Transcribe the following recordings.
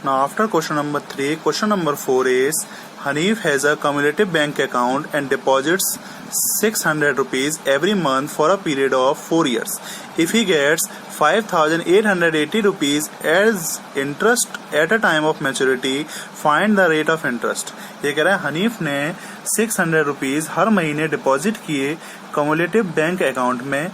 Now after question number 3, question number 4 is Hanif has a cumulative bank account and deposits 600 rupees every month for a period of 4 years. If he gets 5,880 rupees as interest at a time of maturity, find the rate of interest. ये कह रहा है हनीफ ने 600 rupees हर महीने deposit किए cumulative bank account में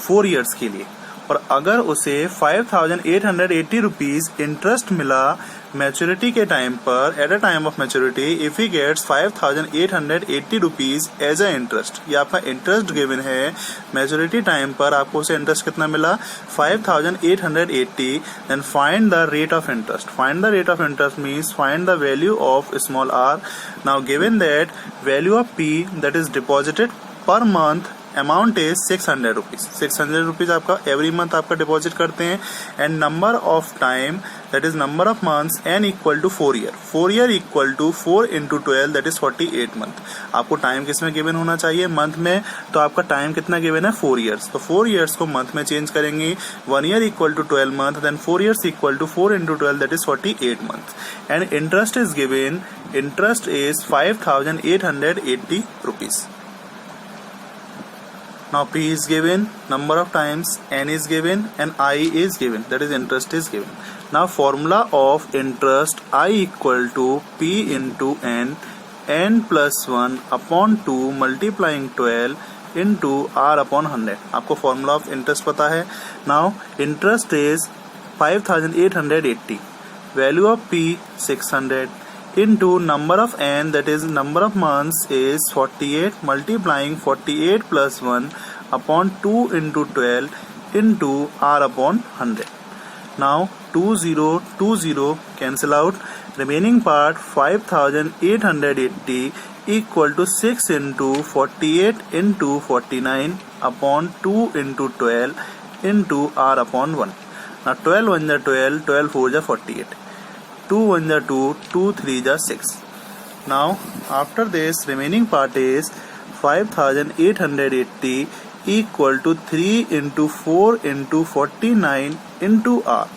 4 years के लिए, और अगर उसे 5,880 रुपीज इंटरेस्ट मिला मैच्योरिटी के टाइम पर, at a time of maturity, if he gets 5,880 rupees as a interest, ये आपका इंटरेस्ट गिवन है मैच्योरिटी टाइम पर, आपको उसे इंटरेस्ट कितना मिला 5,880, then find the rate of interest. Find the rate of interest means find the value of small r. Now given that value of P that is deposited per month amount is 600 rupees. 600 rupees आपका every month आपका deposit करते हैं, and number of time that is number of months n equal to 4 year. 4 year equal to 4 into 12 that is 48 month. आपको time किसमें given होना चाहिए? Month में. तो आपका टाइम कितना गिवन है? 4 ईयर्स. तो 4 ईयर्स को मंथ में चेंज करेंगे. 1 year equal to 12 month, then 4 years equal to 4 into 12 that is 48 month. And interest is given, interest is 5,880 rupees. Now P is given, number of times N is given, and I is given, that is interest is given. Now formula of interest, I equal to P into N, N plus 1 upon 2 multiplying 12 into R upon 100. आपको formula of interest पता है. Now interest is 5,880, value of P 600 into number of n that is number of months is 48 multiplying 48 plus 1 upon 2 into 12 into r upon 100. Now 20 cancel out, remaining part 5,880 equal to 6 into 48 into 49 upon 2 into 12 into r upon 1. Now 12 1 जा 12, 12 4 जा 48, 2 1 जा 2, 2 3 जा 6. Now after this remaining part is 5,880 equal to 3 into 4 into 49 into r.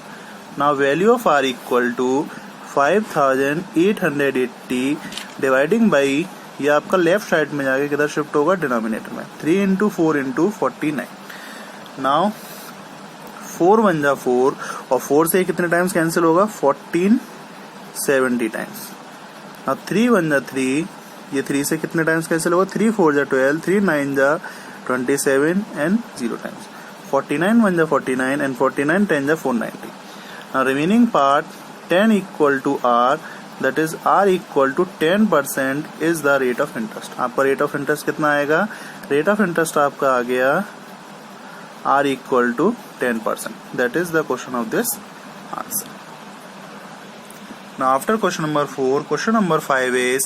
Now value of r equal to 5,880 dividing by, ये आपका left side में जाके किधर shift होगा? डिनोमिनेटर में. 3 into 4 into 49. Now 4 1 जा 4, और 4 से कितने टाइम्स कैंसिल होगा? 1470 टाइम्स. अब 3 1 जा 3, ये 3 से कितने टाइम्स कैंसिल होगा? 3 4 जा 12, 3 9 जा 27 एंड 0 टाइम्स. 49 1 जा 49 एंड 49 10 जा 490. Now remaining part 10 equal to r, that is r equal to 10% is the rate of interest. आपका रेट ऑफ इंटरेस्ट कितना आएगा? रेट ऑफ इंटरेस्ट आपका आ गया r equal to 10%. That is the question of this answer. Now after question number 4, question number 5 is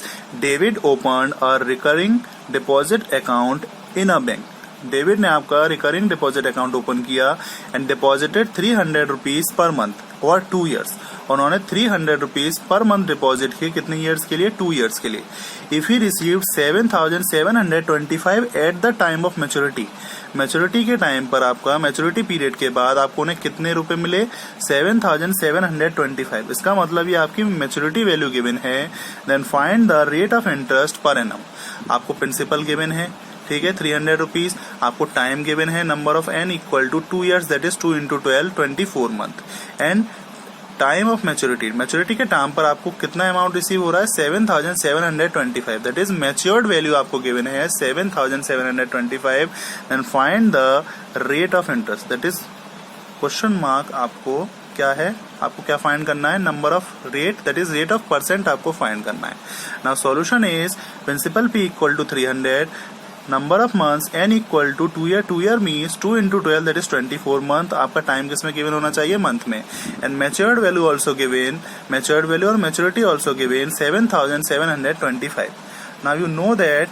David opened a recurring deposit account in a bank. David ने आपका recurring deposit account open किया and deposited 300 rupees per month for 2 years. उन्होंने 300 rupees per month deposit किए कितने years के लिए? 2 years के लिए. If he received 7,725 at the time of maturity, maturity के टाइम पर आपका मैच्योरिटी पीरियड के बाद आपको उन्हें कितने रुपए मिले? 7,725. इसका मतलब ये आपकी मैच्योरिटी वैल्यू गिवन है. Then find the rate of interest per annum. आपको प्रिंसिपल गिवन है, ठीक है, 300 रुपीज. आपको टाइम गिवन है, number of n equal to 2 years that is 2 into 12 24 month. And time of maturity, maturity के time पर आपको कितना अमाउंट रिसीव हो रहा है? 7,725. दैट इज मैच्योर्ड वैल्यू आपको गिवन है 7,725. And find the rate of interest that is question mark. आपको क्या है? आपको क्या फाइंड करना है? Number of rate that is rate of percent आपको फाइंड करना है. Now solution is principal P equal to 300, number of months n equal to 2 year. 2 year means 2 into 12 that is 24 month. आपका टाइम किसमें given होना चाहिए? Month में. And matured value also given, matured value और maturity also given 7,725. Now you know that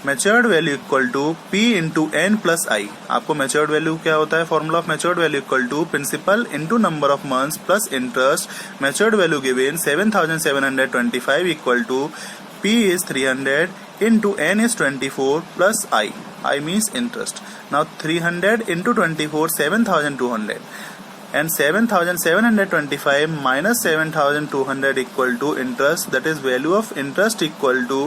matured value equal to p into n plus i. आपको matured value क्या होता है? Formula of matured value equal to principal into number of months plus interest. Matured value given 7,725 equal to p is 300 into n is 24 plus I means interest. Now 300 into 24 7,200 and 7,725 minus 7,200 equal to interest, that is value of interest equal to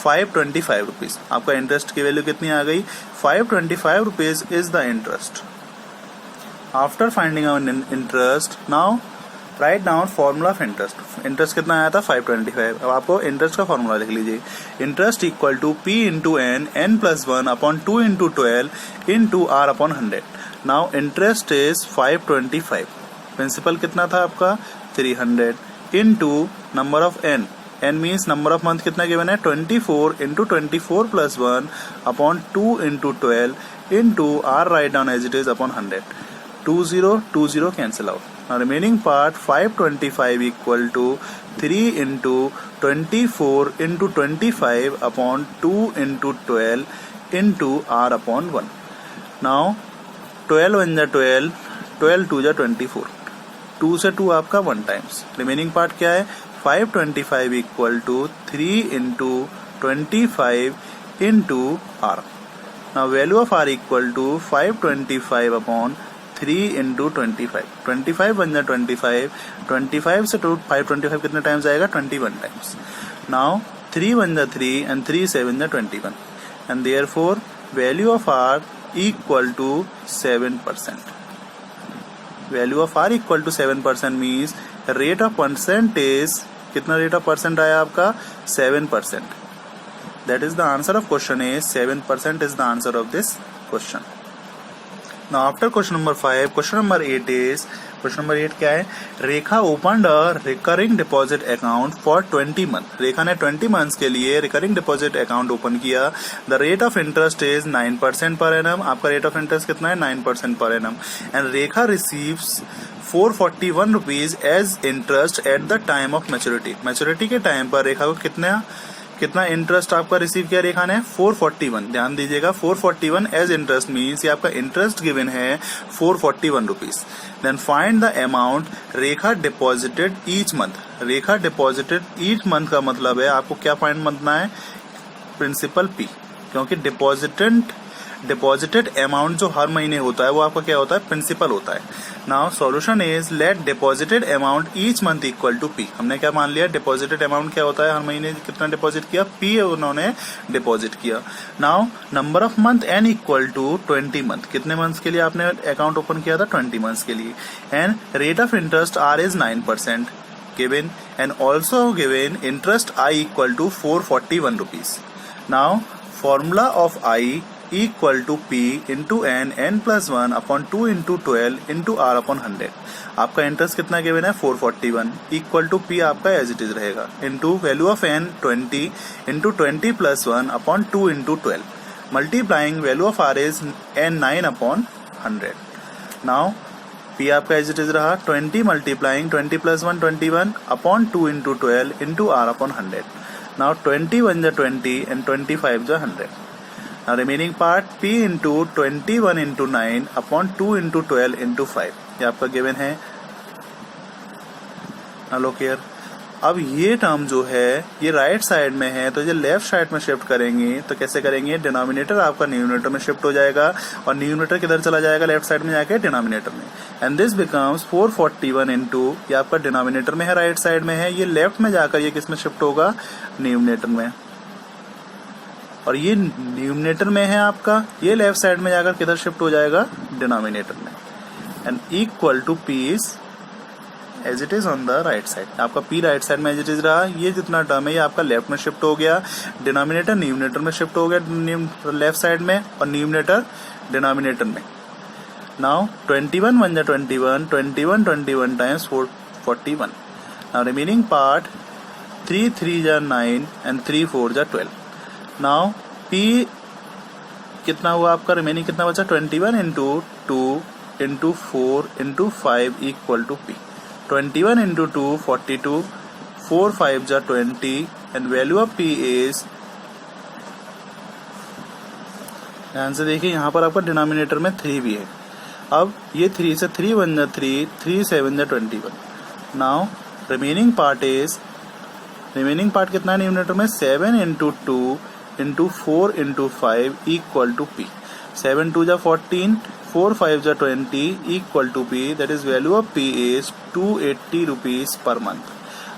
525 rupees. आपका interest की value कितनी आ गई? 525 rupees is the interest. After finding out interest, now write down formula of interest. Interest कितना आया था? 525. अब आपको interest का फॉर्मूला लिख लीजिए. Interest equal to P into n plus 1 upon 2 into 12 into R upon 100. Now interest is 525. Principal कितना था आपका? 300 into number of n. n means number of month कितना गिवन है? 24 into 24 plus 1 upon 2 into 12 into R right down as it is upon 100. 20 cancel out. Now remaining part 525 equal to 3 into 24 into 25 upon 2 into 12 into R upon 1. Now 12 1 जा 12, 12 2 जा 24. 2 से 2 आपका 1 times. Remaining part क्या है? 525 equal to 3 into 25 into R. Now value of R equal to 525 upon 3 into 25. 25 बन जा 25. 25 से 525 कितने टाइम्स आएगा? 21 टाइम्स. नाउ 3 बन जा 3 and 3 7 जा 21. And therefore value of R equal to 7%. Value of R equal to 7% means rate of percent is कितना rate of percent आया आपका? 7%. That is the answer of question A. 7% is the answer of this question. Now after question number 5, question number 8 is, question number 8 क्या है? रेखा opened a recurring deposit account for 20 months. रेखा ने 20 months के लिए recurring deposit account open किया. The rate of interest is 9% per annum. आपका rate of interest कितना है? 9% per annum. And Rekha receives 441 rupees as interest at the time of maturity. Maturity के time पर रेखा को कितना इंटरेस्ट आपका रिसीव किया रेखा ने? 441. ध्यान दीजिएगा, 441 एज इंटरेस्ट मीन्स ये आपका इंटरेस्ट गिवन है 441 rupees. Then find the amount Rekha deposited each month. Rekha deposited each month का मतलब है आपको क्या फाइंड करना है? प्रिंसिपल P, क्योंकि डिपॉजिटेड अमाउंट जो हर महीने होता है वो आपका क्या होता है? प्रिंसिपल होता है. Now solution is let deposited amount each month equal to P. हमने क्या मान लिया? डिपॉजिटेड अमाउंट क्या होता है? हर महीने कितना डिपॉजिट किया? P उन्होंने डिपॉजिट किया. Now number of month n equal to 20 month. कितने मंथ्स के लिए आपने अकाउंट ओपन किया था? 20 मंथ्स के लिए. And rate of interest R is 9% given and also given interest I equal to 441 rupees. Now formula of I equal to P into n plus 1 upon 2 into 12 into R upon 100. आपका interest कितना given है? 441 equal to P आपका as it is रहेगा into value of n 20 into 20 plus 1 upon 2 into 12 multiplying value of R is n 9 upon 100. Now P आपका as it is रहा 20 multiplying 20 plus 1 21 upon 2 into 12 into R upon 100. Now 20 1 जा 20 and 25 जा 100. Now remaining part P into 21 into 9 upon 2 into 12 into 5. ये आपका given है. Now look here. अब ये term जो है ये राइट साइड में है तो ये लेफ्ट साइड में शिफ्ट करेंगे. तो कैसे करेंगे? डिनोमिनेटर आपका न्यूमरेटर में शिफ्ट हो जाएगा और न्यूमरेटर किधर चला जाएगा? लेफ्ट साइड में जाके डिनोमिनेटर में. एंड दिस बिकम्स 441 इंटू, ये आपका डिनोमिनेटर में है, राइट साइड में है. ये लेफ्ट में जाकर ये किस में शिफ्ट होगा? न्यूमरेटर में. और ये न्यूमरेटर में है आपका, ये लेफ्ट साइड में जाकर किधर शिफ्ट हो जाएगा? डिनोमिनेटर में. And equal to P is as it is on the right side. आपका P राइट साइड में एज इट इज रहा. ये जितना टर्म है ये आपका लेफ्ट में शिफ्ट हो गया. डिनोमिनेटर न्यूमरेटर में शिफ्ट हो गया लेफ्ट साइड में और न्यूमरेटर डिनोमिनेटर में. नाउ 21 1 जा 21 21 21 टाइम्स 441. नाउ रिमेनिंग पार्ट 3 3 जा 9 एंड 3 4 जा 12. नाउ P कितना हुआ आपका? रिमेनिंग कितना बचा? 21 into 2 into 4 into 5 equal to P. 21 into 2 42 4 5 जा 20 and value of P is, ध्यान से देखिए यहाँ पर आपका डिनोमिनेटर में 3 भी है. अब ये 3 से 3 1 जा 3 3 7 जा 21. नाउ रिमेनिंग पार्ट कितना है न्यूमरेटर में? 7 into 2 into 4 into 5 equal to P. 7 2 जा 14, 4 5 जा 20 equal to P. That is value of P is 280 rupees per month.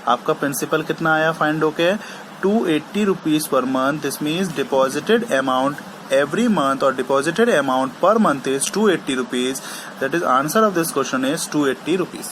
आपका प्रिंसिपल कितना आया फाइंड होके 280 rupees per month. This means deposited amount every month or deposited amount per month is 280 rupees. That is answer of this question is 280 rupees.